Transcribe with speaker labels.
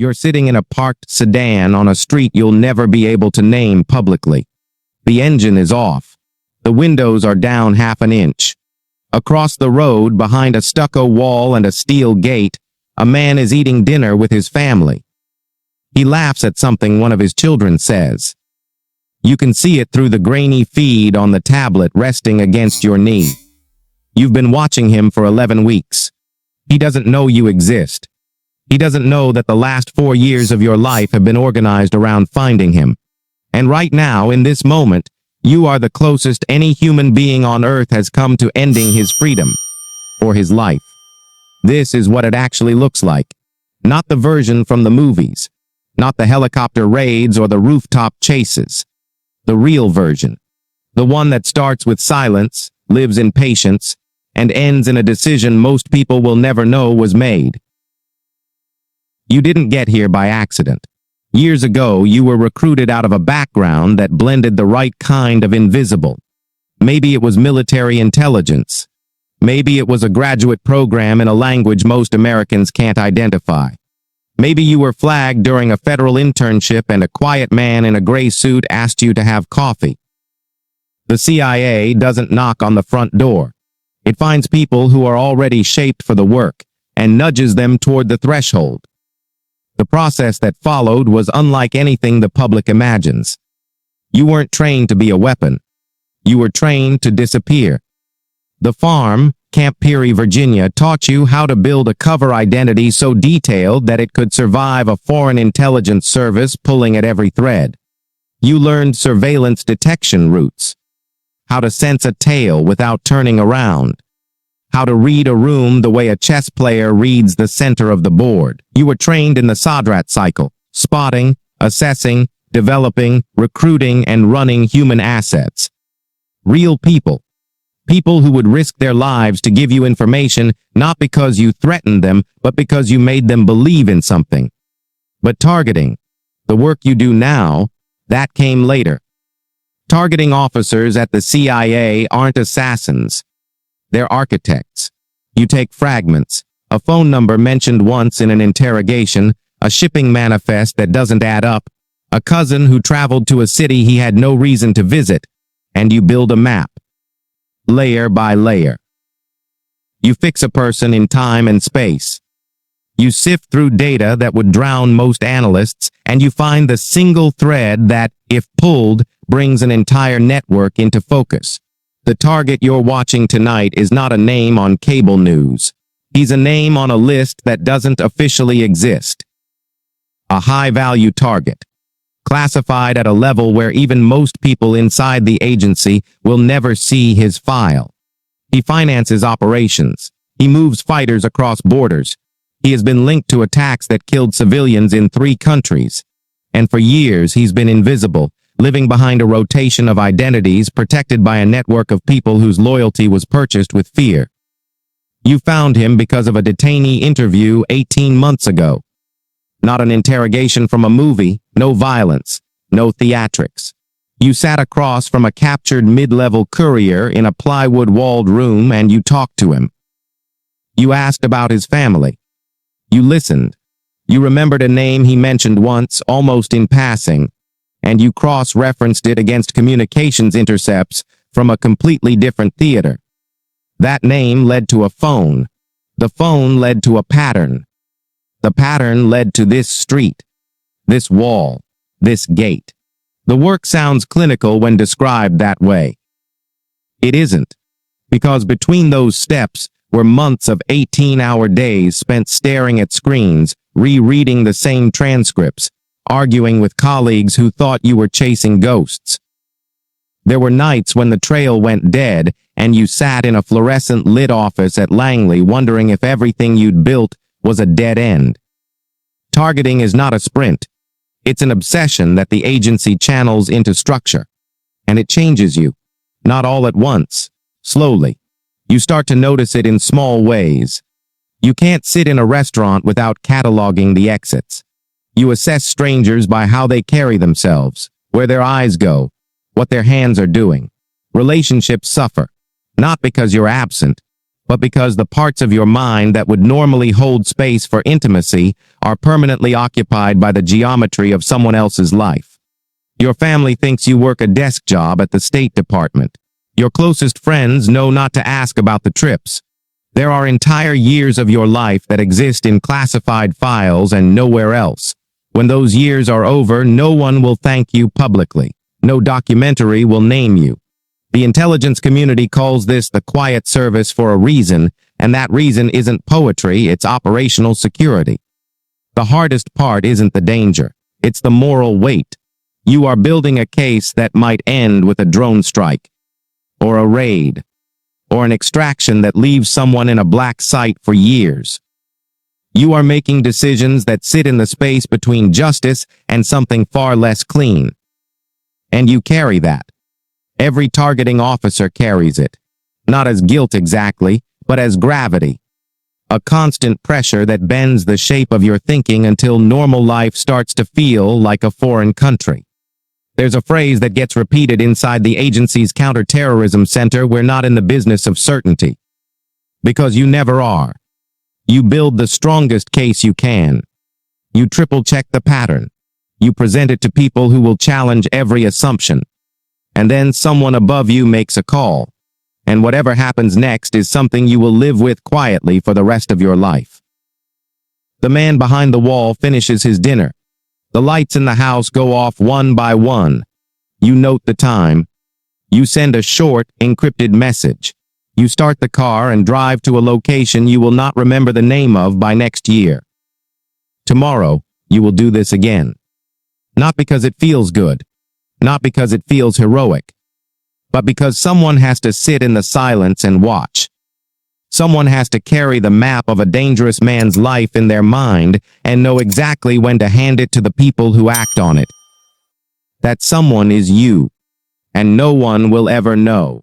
Speaker 1: You're sitting in a parked sedan on a street you'll never be able to name publicly. The engine is off. The windows are down half an inch. Across the road, behind a stucco wall and a steel gate, a man is eating dinner with his family. He laughs at something one of his children says. You can see it through the grainy feed on the tablet resting against your knee. You've been watching him for 11 weeks. He doesn't know you exist. He doesn't know that the last 4 years of your life have been organized around finding him. And right now, in this moment, you are the closest any human being on Earth has come to ending his freedom, or his life. This is what it actually looks like. Not the version from the movies. Not the helicopter raids or the rooftop chases. The real version. The one that starts with silence, lives in patience, and ends in a decision most people will never know was made. You didn't get here by accident. Years ago, you were recruited out of a background that blended the right kind of invisible. Maybe it was military intelligence. Maybe it was a graduate program in a language most Americans can't identify. Maybe you were flagged during a federal internship and a quiet man in a gray suit asked you to have coffee. The CIA doesn't knock on the front door. It finds people who are already shaped for the work and nudges them toward the threshold. The process that followed was unlike anything the public imagines. You weren't trained to be a weapon. You were trained to disappear. The farm, Camp Peary, Virginia, taught you how to build a cover identity so detailed that it could survive a foreign intelligence service pulling at every thread. You learned surveillance detection routes, how to sense a tail without turning around, how to read a room the way a chess player reads the center of the board. You were trained in the Sadrat cycle, spotting, assessing, developing, recruiting, and running human assets. Real people. People who would risk their lives to give you information not because you threatened them, but because you made them believe in something. But targeting, the work you do now, that came later. Targeting officers at the CIA aren't assassins. They're architects. You take fragments, a phone number mentioned once in an interrogation, a shipping manifest that doesn't add up, a cousin who traveled to a city he had no reason to visit, and you build a map. Layer by layer. You fix a person in time and space. You sift through data that would drown most analysts, and you find the single thread that, if pulled, brings an entire network into focus. The target you're watching tonight is not a name on cable news. He's a name on a list that doesn't officially exist. A high-value target. Classified at a level where even most people inside the agency will never see his file. He finances operations. He moves fighters across borders. He has been linked to attacks that killed civilians in 3 countries. And for years, he's been invisible, living behind a rotation of identities protected by a network of people whose loyalty was purchased with fear. You found him because of a detainee interview 18 months ago. Not an interrogation from a movie, no violence, no theatrics. You sat across from a captured mid-level courier in a plywood-walled room and you talked to him. You asked about his family. You listened. You remembered a name he mentioned once, almost in passing, and you cross-referenced it against communications intercepts from a completely different theater. That name led to a phone. The phone led to a pattern. The pattern led to this street, this wall, this gate. The work sounds clinical when described that way. It isn't, because between those steps were months of 18-hour days spent staring at screens, rereading the same transcripts, arguing with colleagues who thought you were chasing ghosts. There were nights when the trail went dead and you sat in a fluorescent-lit office at Langley wondering if everything you'd built was a dead end. Targeting is not a sprint. It's an obsession that the agency channels into structure. And it changes you. Not all at once. Slowly. You start to notice it in small ways. You can't sit in a restaurant without cataloging the exits. You assess strangers by how they carry themselves, where their eyes go, what their hands are doing. Relationships suffer, not because you're absent, but because the parts of your mind that would normally hold space for intimacy are permanently occupied by the geometry of someone else's life. Your family thinks you work a desk job at the State Department. Your closest friends know not to ask about the trips. There are entire years of your life that exist in classified files and nowhere else. When those years are over, no one will thank you publicly. No documentary will name you. The intelligence community calls this the quiet service for a reason, and that reason isn't poetry, it's operational security. The hardest part isn't the danger, it's the moral weight. You are building a case that might end with a drone strike, or a raid, or an extraction that leaves someone in a black site for years. You are making decisions that sit in the space between justice and something far less clean. And you carry that. Every targeting officer carries it. Not as guilt exactly, but as gravity. A constant pressure that bends the shape of your thinking until normal life starts to feel like a foreign country. There's a phrase that gets repeated inside the agency's counterterrorism center: we're not in the business of certainty. Because you never are. You build the strongest case you can. You triple-check the pattern. You present it to people who will challenge every assumption. And then someone above you makes a call. And whatever happens next is something you will live with quietly for the rest of your life. The man behind the wall finishes his dinner. The lights in the house go off one by one. You note the time. You send a short, encrypted message. You start the car and drive to a location you will not remember the name of by next year. Tomorrow, you will do this again. Not because it feels good. Not because it feels heroic. But because someone has to sit in the silence and watch. Someone has to carry the map of a dangerous man's life in their mind and know exactly when to hand it to the people who act on it. That someone is you, and no one will ever know.